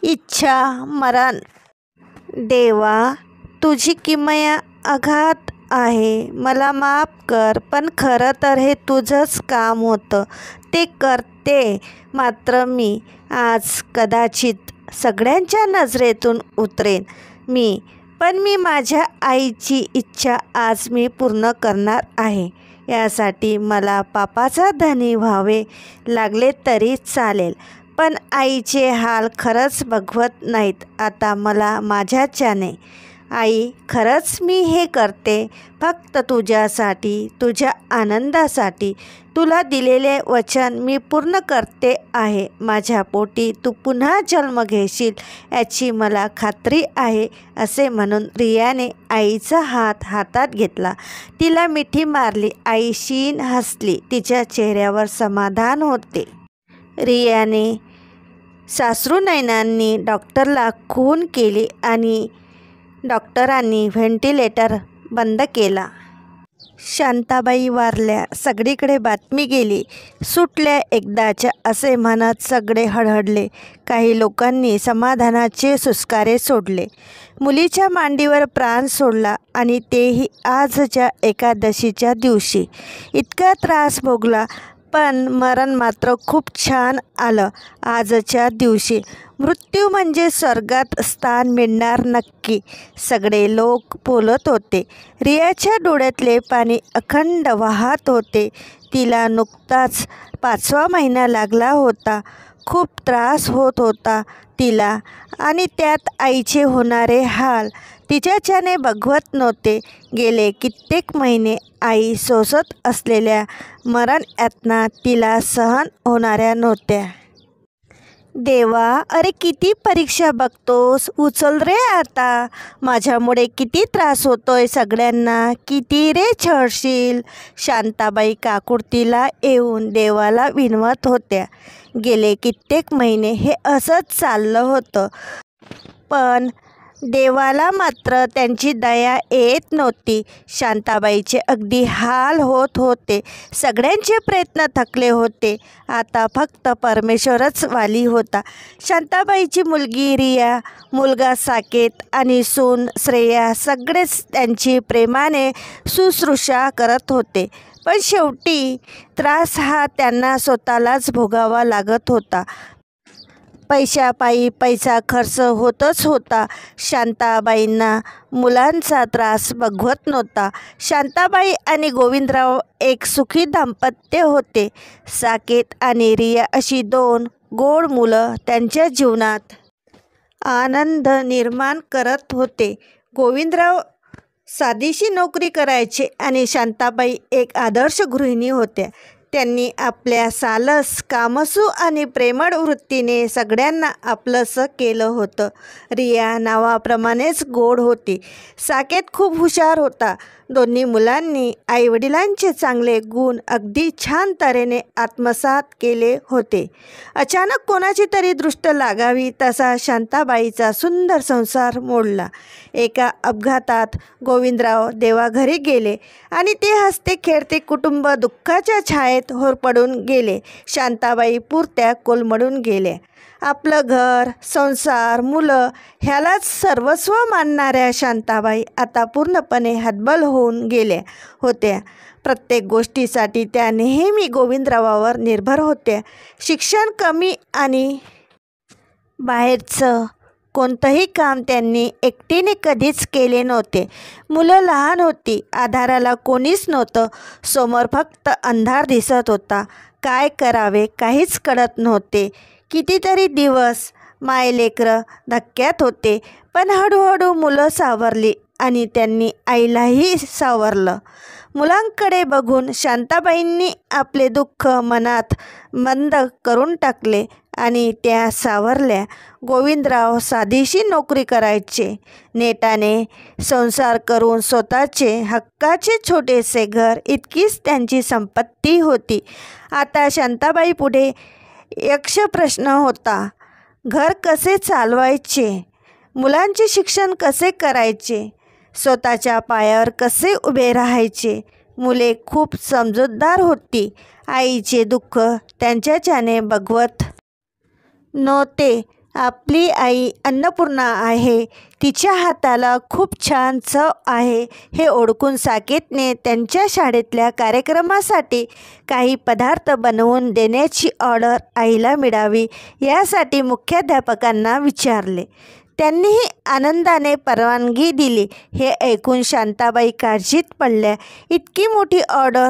इच्छा मरण. देवा, तुझी किमया अगाध आहे, मला माफ कर. पण खरं तर हे तुझंच काम होतं, ते करते मात्र मी. आज कदाचित सगळ्यांच्या नजरेतून उतरेन पण मी माझ्या आईची इच्छा आज मी पूर्ण करणार आहे. यासाठी मला पापाचा धनी व्हावे लागले तरी चालेल, पण आईचे हाल खरंच बघवत नाहीत आता मला माझ्याच्याने. आई, खरंच मी हे करते फक्त तुझ्यासाठी, तुझ्या आनंदासाठी. तुला दिलेले वचन मी पूर्ण करते आहे. माझ्या पोटी तू पुन्हा जन्म घेशील याची मला खात्री आहे. असे म्हणून रियाने आईचा हात हातात घेतला, तिला मिठी मारली. आई शीन हसली, तिच्या चेहऱ्यावर समाधान होते. रियाने साश्रुनयनांनी डॉक्टरला खून केली आणि डॉक्टरांनी व्हेंटिलेटर बंद केला. शांताबाई वारल्या, सगळीकडे बातमी गेली. सुटल्या एकदाच्या असे म्हणत सगळे हळहळले. काही लोकांनी समाधानाचे सुस्कारे सोडले. मुलीच्या मांडीवर प्राण सोडला आणि तेही आजच्या एकादशीच्या दिवशी. इतका त्रास भोगला पण मरण मात्र खूप छान आलं आजच्या दिवशी. मृत्यू म्हणजे स्वर्गात स्थान मिळणार नक्की, सगळे लोक बोलत होते. रियाच्या डोळ्यातले पाणी अखंड वाहत होते. तिला नुकताच 5वा महिना लागला होता. खूप त्रास होत होता तिला आणि त्यात आईचे होणारे हाल तिच्याच्याने बघवत नव्हते. गेले कित्येक महिने आई सोसत असलेल्या मरण यातना तिला सहन होणाऱ्या नव्हत्या. देवा, अरे किती परीक्षा बघतोस, उचल रे आता. माझ्यामुळे किती त्रास होतोय सगळ्यांना, किती रे छळशील. शांताबाई काकुळतीला येऊन देवाला विनवत होत्या. गेले कित्येक महिने हे असंच चाललं होतं, पण देवाला मात्र त्यांची दया येत नव्हती. शांताबाईचे अगदी हाल होत होते. सगळ्यांचे प्रयत्न थकले होते. आता फक्त परमेश्वरच वाली होता. शांताबाईची मुलगी रिया, मुलगा साकेत आणि सून श्रेया सगळेच त्यांची प्रेमाने शुश्रूषा करत होते. पण शेवटी त्रास हा त्यांना स्वतःलाच भोगावा लागत होता. पैशापायी पैसा खर्च होतच होता. शांताबाईंना मुलांचा त्रास बघवत नव्हता. शांताबाई आणि गोविंदराव एक सुखी दाम्पत्य होते. साकेत आणि रिया अशी 2 गोड मुलं त्यांच्या जीवनात आनंद निर्माण करत होते. गोविंदराव साधीशी नोकरी करायचे आणि शांताबाई एक आदर्श गृहिणी होत्या. त्यांनी आपल्या सालस, कामसू आणि प्रेमळ वृत्तीने सगळ्यांना आपलंसं केलं होतं. रिया नावाप्रमाणेच गोड होती. साकेत खूप हुशार होता. दोन्ही मुलांनी आईवडिलांचे चांगले गुण अगदी छान तऱ्हेने आत्मसात केले होते. अचानक कोणाची तरी दृष्ट लागावी तसा शांताबाईचा सुंदर संसार मोडला. एका अपघातात गोविंदराव देवाघरी गेले आणि ते हसते खेळते कुटुंब दुःखाच्या छायेत होरपळून गेले. शांताबाई पुरत्या कोलमडून गेल्या. आपलं घर, संसार, मुलं ह्यालाच सर्वस्व मानणाऱ्या शांताबाई आता पूर्णपणे हतबल होऊन गेल्या होत्या. प्रत्येक गोष्टीसाठी त्या नेहमी गोविंदरावावर निर्भर होत्या. शिक्षण कमी आणि बाहेरचं कोणतंही काम त्यांनी एकटीने कधीच केले नव्हते. मुलं लहान होती, आधाराला कोणीच नव्हतं. समोर फक्त अंधार दिसत होता. काय करावे काहीच कळत नव्हते. कितीतरी दिवस मायलेकरं धक्क्यात होते, पण हळूहळू मुलं सावरली आणि त्यांनी आईलाही सावरलं. मुलांकडे बघून शांताबाईंनी आपले दुःख मनात बंद करून टाकले आणि त्या सावरल्या. गोविंदराव साधीशी नोकरी करायचे. नेटाने संसार करून स्वतःचे हक्काचे छोटेसे घर इतकीच त्यांची संपत्ती होती. आता शांताबाई पुढे यक्ष प्रश्न होता. घर कसे चालवायचे, मुलांचे शिक्षण कसे करायचे, स्वतःच्या पायावर कसे उभे राहायचे. मुले खूप समजूतदार होती. आईचे दुःख त्यांच्याच्याने बघवत नव्हते आपली आई अन्नपूर्णा आहे, तिच्या हाताला खूप छान चव आहे हे ओळखून साकेतने त्यांच्या शाळेतल्या कार्यक्रमासाठी काही पदार्थ बनवून देण्याची ऑर्डर आईला मिळावी यासाठी मुख्याध्यापकांना विचारले. त्यांनीही आनंदाने परवानगी दिली. हे ऐकून शांताबाई काळजीत पडल्या. इतकी मोठी ऑर्डर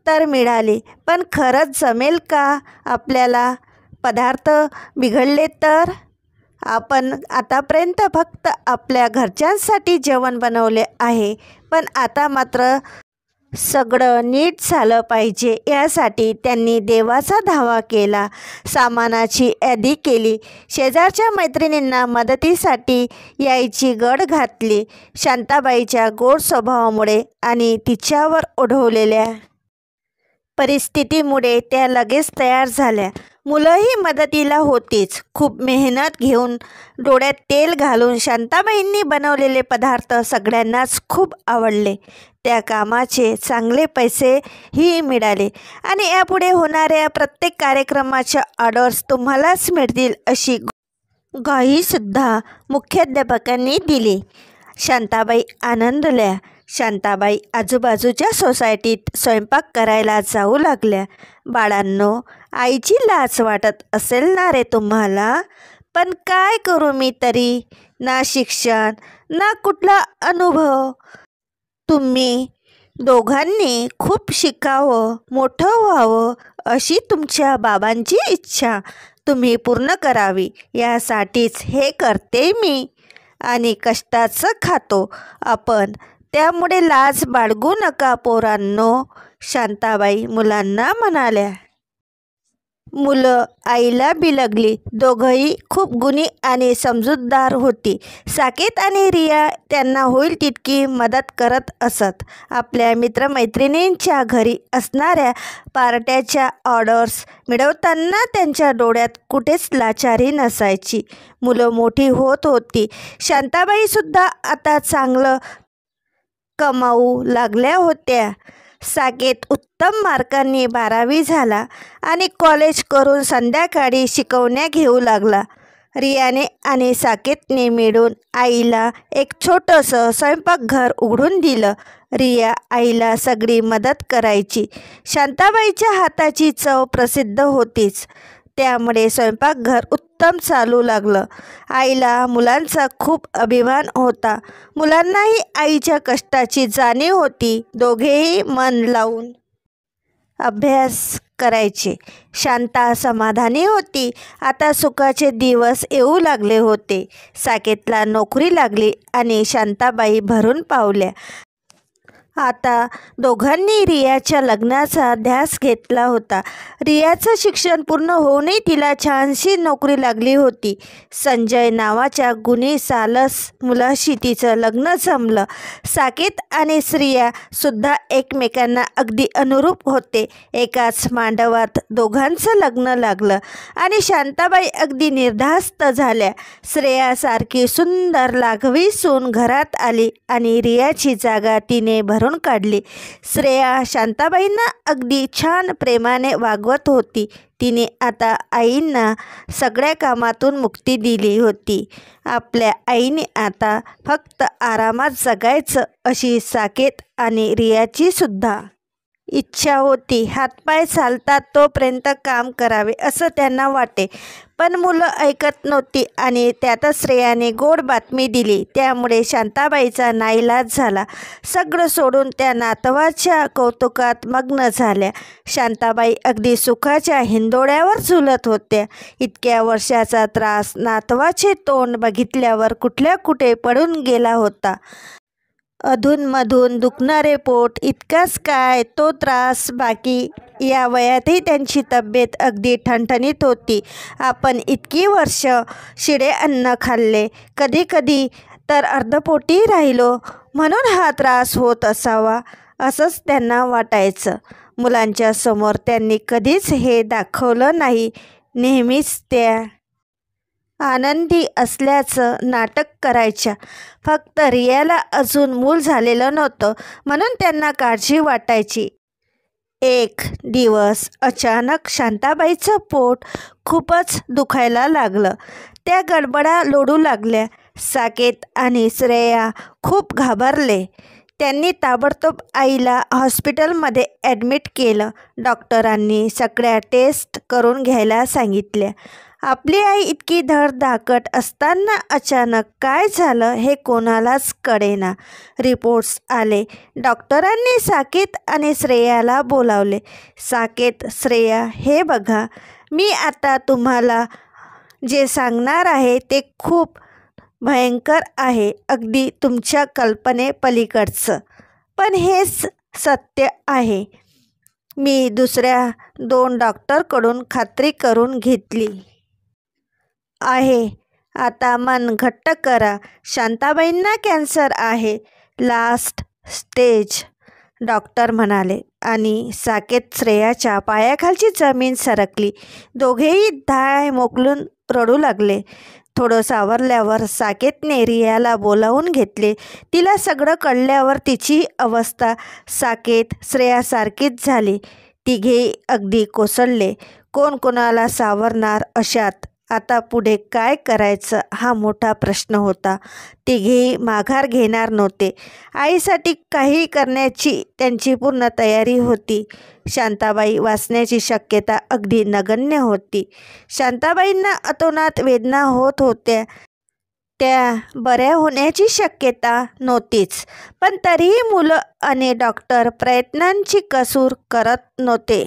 तर मिळाली, पण खरंच जमेल का आपल्याला? पदार्थ बिघडले तर? आपण आतापर्यंत फक्त आपल्या घरच्यांसाठी जेवण बनवले आहे, पण आता मात्र सगळं नीट झालं पाहिजे यासाठी त्यांनी देवाचा धावा केला. सामानाची यादी केली. शेजारच्या मैत्रिणींना मदतीसाठी यायची गड घातली. शांताबाईच्या गोड स्वभावामुळे आणि तिच्यावर ओढवलेल्या परिस्थितीमुळे त्या लगेच तयार झाल्या. मुलंही मदतीला होतीच. खूप मेहनत घेऊन डोळ्यात तेल घालून शांताबाईंनी बनवलेले पदार्थ सगळ्यांनाच खूप आवडले. त्या कामाचे चांगले पैसेही मिळाले आणि यापुढे होणाऱ्या प्रत्येक कार्यक्रमाच्या ऑर्डर्स तुम्हालाच मिळतील अशी ग्वाहीसुद्धा मुख्याध्यापकांनी दिली. शांताबाई आनंदल्या. शांताबाई आजूबाजूच्या सोसायटीत स्वयंपाक करायला जाऊ लागल्या. बाळांनो, आईची लाज वाटत असेल ना रे तुम्हाला, पण काय करू मी तरी? ना शिक्षण ना कुठला अनुभव. तुम्ही दोघांनी खूप शिकावं, मोठं व्हावं अशी तुमच्या बाबांची इच्छा तुम्ही पूर्ण करावी यासाठीच हे करते मी. आणि कष्टाचं खातो आपण, त्यामुळे लाज बाळगू नका पोरांनो, शांताबाई मुलांना म्हणाल्या. मुलं आईला बिलगली. दोघंही खूप गुणी आणि समजूतदार होती. साकेत आणि रिया त्यांना होईल तितकी मदत करत असत. आपल्या मित्रमैत्रिणींच्या घरी असणाऱ्या पार्ट्याच्या ऑर्डर्स मिळवताना त्यांच्या डोळ्यात कुठेच लाचारी नसायची. मुलं मोठी होत होती. शांताबाईसुद्धा आता चांगलं कमावू लागल्या होत्या. साकेत उत्तम मार्कांनी 12वी झाला आणि कॉलेज करून संध्याकाळी शिकवण्या घेऊ लागला. रियाने आणि साकेतने मिळून आईला एक छोटंसं स्वयंपाकघर उघडून दिलं. रिया आईला सगळी मदत करायची. शांताबाईच्या हाताची चव प्रसिद्ध होतीच, त्यामुळे स्वयंपाकघर उत्तम चालू लागलं. आईला मुलांचा खूप अभिमान होता. मुलांनाही आईच्या कष्टाची जाणीव होती. दोघेही मन लावून अभ्यास करायचे. शांता समाधानी होती. आता सुखाचे दिवस येऊ लागले होते. साकेतला नोकरी लागली आणि शांताबाई भरून पावल्या. आता दोघांनी रियाच्या लग्नाचा ध्यास घेतला होता. रियाचं शिक्षण पूर्ण होऊनही तिला छानशी नोकरी लागली होती. संजय नावाच्या गुणी सालस मुलाशी तिचं लग्न जमलं. साकेत आणि श्रिया सुद्धा एकमेकांना अगदी अनुरूप होते. एकाच मांडवात दोघांचं लग्न लागलं आणि शांताबाई अगदी निर्धास्त झाल्या. श्रेयासारखी सुंदर लाघवी सून घरात आली आणि रियाची जागा तिने भरून काढली. श्रेया शांताबाईंना अगदी छान प्रेमाने वागवत होती. तिने आता आईंना सगळ्या कामातून मुक्ती दिली होती. आपल्या आईने आता फक्त आरामात जगायचं अशी साकेत आणि रियाची सुद्धा इच्छा होती. हातपाय चालतात तोपर्यंत काम करावे असं त्यांना वाटे, पण मुलं ऐकत नव्हती आणि त्यातच श्रेयाने गोड बातमी दिली. त्यामुळे शांताबाईचा नाईलाज झाला. सगळं सोडून त्या नातवाच्या कौतुकात मग्न झाल्या. शांताबाई अगदी सुखाच्या हिंदोळ्यावर झुलत होत्या. इतक्या वर्षाचा त्रास नातवाचे तोंड बघितल्यावर कुठल्या कुठे पडून गेला होता. अधूनमधून दुखणारे पोट इतकाच काय तो त्रास बाकी. या वयातही त्यांची तब्येत अगदी ठणठणीत होती. आपण इतकी वर्ष शिळे अन्न खाल्ले, कधी कधी तर अर्धपोटी राहिलो, म्हणून हा त्रास होत असावा असंच त्यांना वाटायचं. मुलांच्या समोर त्यांनी कधीच हे दाखवलं नाही. नेहमीच त्या आनंदी असल्याचं नाटक करायच्या. फक्त रियाला अजून मूल झालेलं नव्हतं म्हणून त्यांना काळजी वाटायची. एक दिवस अचानक शांताबाईचं पोट खूपच दुखायला लागलं. त्या गडबडा लोटू लागल्या. साकेत आणि श्रेया खूप घाबरले. त्यांनी ताबडतोब आईला हॉस्पिटलमध्ये ॲडमिट केलं. डॉक्टरांनी सगळ्या टेस्ट करून घ्यायला सांगितल्या. आपली आई इतकी धडधाकट असताना अचानक काय झालं हे कोणालाच कळेना. रिपोर्ट्स आले. डॉक्टरांनी साकेत आणि श्रेयाला बोलावले. साकेत, श्रेया, हे बघा, मी आता तुम्हाला जे सांगणार आहे ते खूप भयंकर आहे, अगदी तुमच्या कल्पनेपलीकडचं, पण हेच सत्य आहे. मी दुसऱ्या 2 डॉक्टरकडून खात्री करून घेतली आहे. आता मन घट्ट करा. शांताबाईंना कॅन्सर आहे, लास्ट स्टेज, डॉक्टर म्हणाले. आणि साकेत श्रेयाच्या पायाखालची जमीन सरकली. दोघेही धाय मोकलून रडू लागले. थोडं सावरल्यावर साकेतने रियाला बोलावून घेतले. तिला सगळं कळल्यावर तिची अवस्था साकेत श्रेयासारखीच झाली. तिघेही अगदी कोसळले. कोण कोणाला सावरणार अशात आता पुढे काय करायचं हा मोठा प्रश्न होता. तिघेही माघार घेणार नव्हते. आईसाठी काही करण्याची त्यांची पूर्ण तयारी होती. शांताबाई वाचण्याची शक्यता अगदी नगण्य होती. शांताबाईंना अतोनात वेदना होत होत्या. त्या बऱ्या होण्याची शक्यता नव्हतीच, पण तरीही मुलं आणि डॉक्टर प्रयत्नांची कसूर करत नव्हते.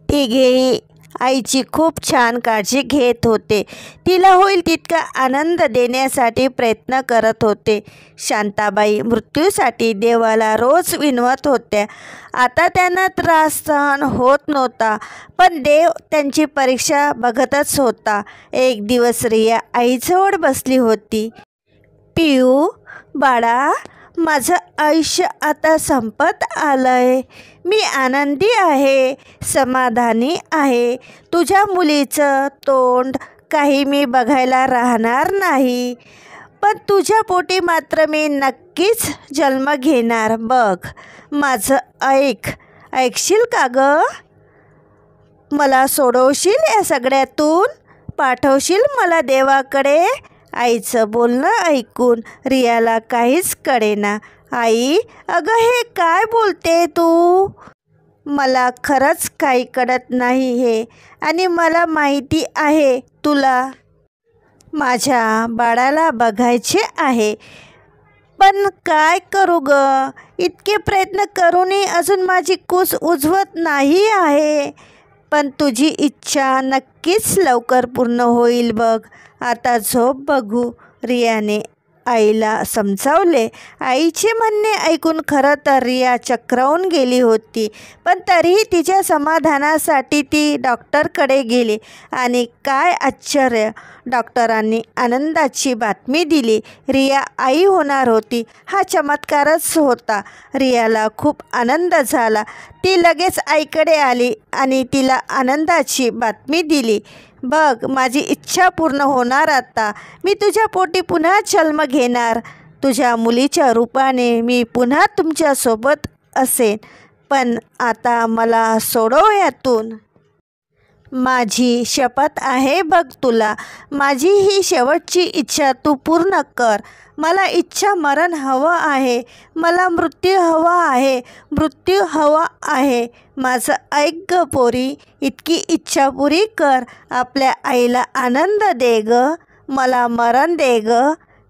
तिघेही आईची खूप छान काळजी घेत होते. तिला होईल तितका आनंद देण्यासाठी प्रयत्न करत होते. शांताबाई मृत्यूसाठी देवाला रोज विनवत होत्या. आता त्यांना त्रास सहन होत नव्हता, पण देव त्यांची परीक्षा बघतच होता. एक दिवस रिया आईजवळ बसली होती. पिऊ, बाळा, माझं आयुष्य आता संपत आलंय. मी आनंदी आहे, समाधानी आहे. तुझ्या मुलीचं तोंड काही मी बघायला राहणार नाही, पण तुझ्या पोटी मात्र मी नक्कीच जन्म घेणार. बघ, माझं ऐकशील का गं? मला सोडवशील या सगळ्यातून? पाठवशील मला देवाकडे? आईचं बोलणं ऐकून रियाला काहीच कळेना. आई, अगं हे काय बोलते तू? मला खरंच काही कळत नाही हे, आणि मला माहिती आहे तुला माझ्या बाळाला बघायचे आहे, पण काय करू ग? इतके प्रयत्न करूनही अजून माझी कूस उजवत नाही आहे. पण तुझी इच्छा नक्कीच लवकर पूर्ण होईल बघ. आता झोप बघू, रियाने आईला समजावले. आईचे म्हणणे ऐकून खरं तर रिया चक्रावून गेली होती, पण तरीही तिच्या समाधानासाठी ती डॉक्टरकडे गेली. आणि काय आश्चर्य, डॉक्टरांनी आनंदाची बातमी दिली. रिया आई होणार होती. हा चमत्कारच होता. रियाला खूप आनंद झाला. ती लगेच आईकडे आली आणि तिला आनंदाची बातमी दिली. बघ, माझी इच्छा पूर्ण होणार आता. मी तुझ्या पोटी पुन्हा जन्म घेणार. तुझ्या मुलीच्या रूपाने मी पुन्हा तुमच्यासोबत असेन. पण आता मला सोडव यातून. माझी शपथ आहे बघ तुला. माझी ही शेवटची इच्छा तू पूर्ण कर. मला इच्छा मरण हवं आहे. मला मृत्यू हवा आहे. मृत्यू हवा आहे. माझं ऐक ग पोरी, इतकी इच्छा पुरी कर. आपल्या आईला आनंद दे ग. मला मरण दे ग.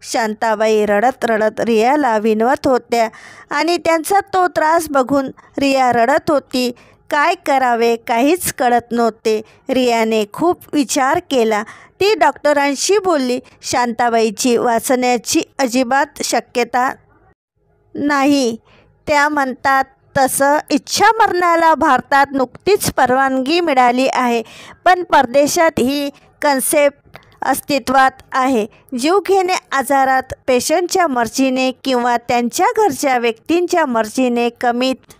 शांताबाई रडत रडत रियाला विनवत होत्या आणि त्यांचा तो त्रास बघून रिया रडत होती. काय करावे काहीच कळत नव्हते. रियाने खूप विचार केला. ती डॉक्टरांशी बोलली. शांताबाईची वाचण्याची अजिबात शक्यता नाही. त्या म्हणतात तसं इच्छा मरणाला भारतात नुकतीच परवानगी मिळाली आहे, पण परदेशात ही कन्सेप्ट अस्तित्वात आहे. जीवघेण्या आजारात पेशंटच्या मर्जीने किंवा त्यांच्या घरच्या व्यक्तींच्या मर्जीने कमीत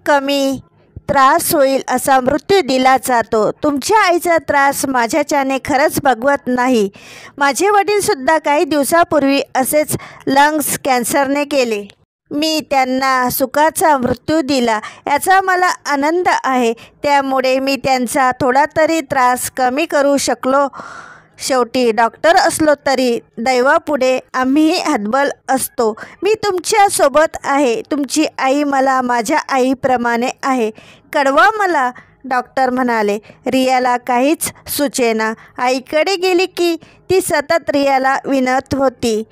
कमी त्रास होईल असा मृत्यू दिला जातो. तुमच्या आईचा त्रास माझ्याच्याने खरंच बघवत नाही. माझे वडीलसुद्धा काही दिवसापूर्वी असेच लंग्स कॅन्सरने गेले. मी त्यांना सुखाचा मृत्यू दिला याचा मला आनंद आहे. त्यामुळे मी त्यांचा थोडा तरी त्रास कमी करू शकलो. शेवटी डॉक्टर असलो तरी दैवापुढे आम्हीही हतबल असतो. मी तुमच्यासोबत आहे. तुमची आई मला माझ्या आईप्रमाणे आहे. कळवा मला, डॉक्टर म्हणाले. रियाला काहीच सुचेना. आईकडे गेली की ती सतत रियाला विनवत होती,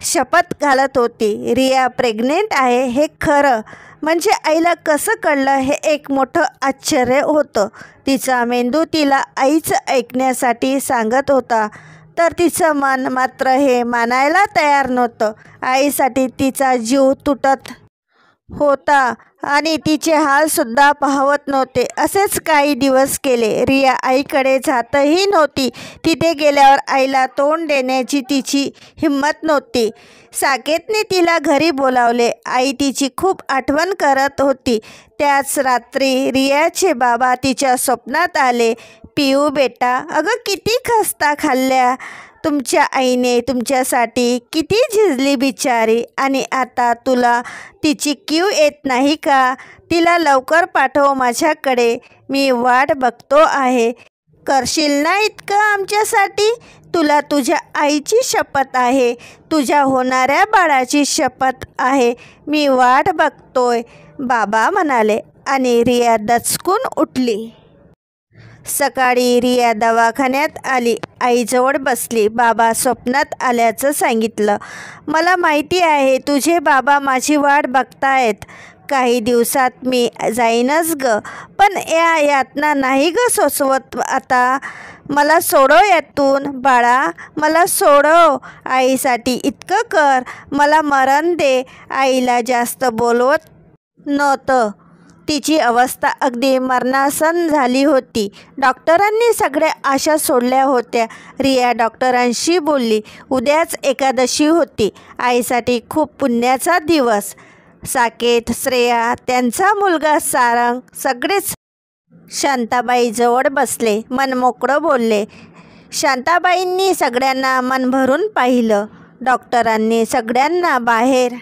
शपथ घालत होती. रिया प्रेग्नेंट आहे हे खरं म्हणजे आईला कसं कळलं हे एक मोठं आश्चर्य होतं. तिचा मेंदू तिला आईचं ऐकण्यासाठी सांगत होता, तर तिचं मन मात्र हे मानायला तयार नव्हतं. आईसाठी तिचा जीव तुटत होता आणि तिचे हालसुद्धा पाहवत नव्हते. असेच काही दिवस गेले. रिया आईकडे जातही नव्हती. तिथे गेल्यावर आईला तोंड देण्याची तिची हिंमत नव्हती. साकेतने तिला घरी बोलावले. आई तिची खूप आठवण करत होती. त्याच रात्री रियाचे बाबा तिच्या स्वप्नात आले. पिऊ बेटा, अगं किती खस्ता खाल्ल्या तुमच्या आईने, तुमच्यासाठी किती झिजली बिचारी, आणि आता तुला तिची कीव येत नाही का? तिला लवकर पाठव माझ्याकडे, मी वाट बघतो आहे. करशील ना इतकं आमच्यासाठी? तुला तुझ्या आईची शपथ आहे, तुझ्या होणाऱ्या बाळाची शपथ आहे. मी वाट बघतोय, बाबा म्हणाले आणि रिया दचकून उठली. सकाळी रिया दवाखान्यात आली. आईजवळ बसली. बाबा स्वप्नात आल्याचं सांगितलं. मला माहिती आहे तुझे बाबा माझी वाट बघतायत. काही दिवसात मी जाईनच ग, पण या यातना नाही ग सोसवत आता. मला सोडव यातून बाळा, मला सोडव. आईसाठी इतकं कर, मला मरण दे. आईला जास्त बोलवत नव्हतं. तिची अवस्था अगदी मरणासन झाली होती. डॉक्टरांनी सगळ्या आशा सोडल्या होत्या. रिया डॉक्टरांशी बोलली. उद्याच एकादशी होती. आईसाठी खूप पुण्याचा दिवस. साकेत, श्रेया, त्यांचा मुलगा सारंग सगळेच शांताबाईजवळ बसले. मनमोकळं बोलले. शांताबाईंनी सगळ्यांना मन भरून पाहिलं. डॉक्टरांनी सगळ्यांना बाहेर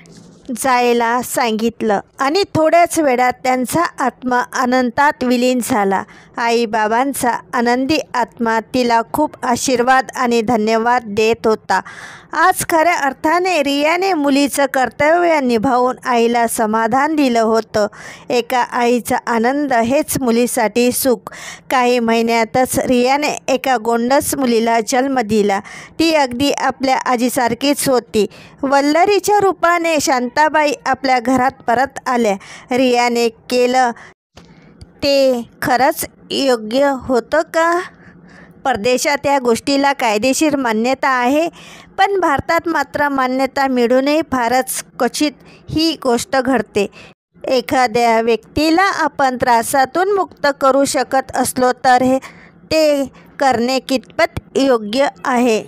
जायला सांगितलं आणि थोड्याच वेळात त्यांचा आत्मा अनंतात विलीन झाला. आईबाबांचा आनंदी आत्मा तिला खूप आशीर्वाद आणि धन्यवाद देत होता. आज खऱ्या अर्थाने रियाने मुलीचं कर्तव्य निभावून आईला समाधान दिलं होतं. एका आईचा आनंद हेच मुलीसाठी सुख. काही महिन्यातच रियाने एका गोंडस मुलीला जन्म दिला. ती अगदी आपल्या आजीसारखीच होती. वल्लरीच्या रूपाने शांताबाई आपल्या घरात परत आल्या. रियाने केलं ते खरंच योग्य होतं का? परदेशात या गोष्टीला कायदेशीर मान्यता आहे, पण भारतात मात्र मान्यता मिळूनही फारच क्वचित ही गोष्ट घडते. एखाद्या व्यक्तीला आपण त्रासातून मुक्त करू शकत असलो तर ते करणे कितपत योग्य आहे?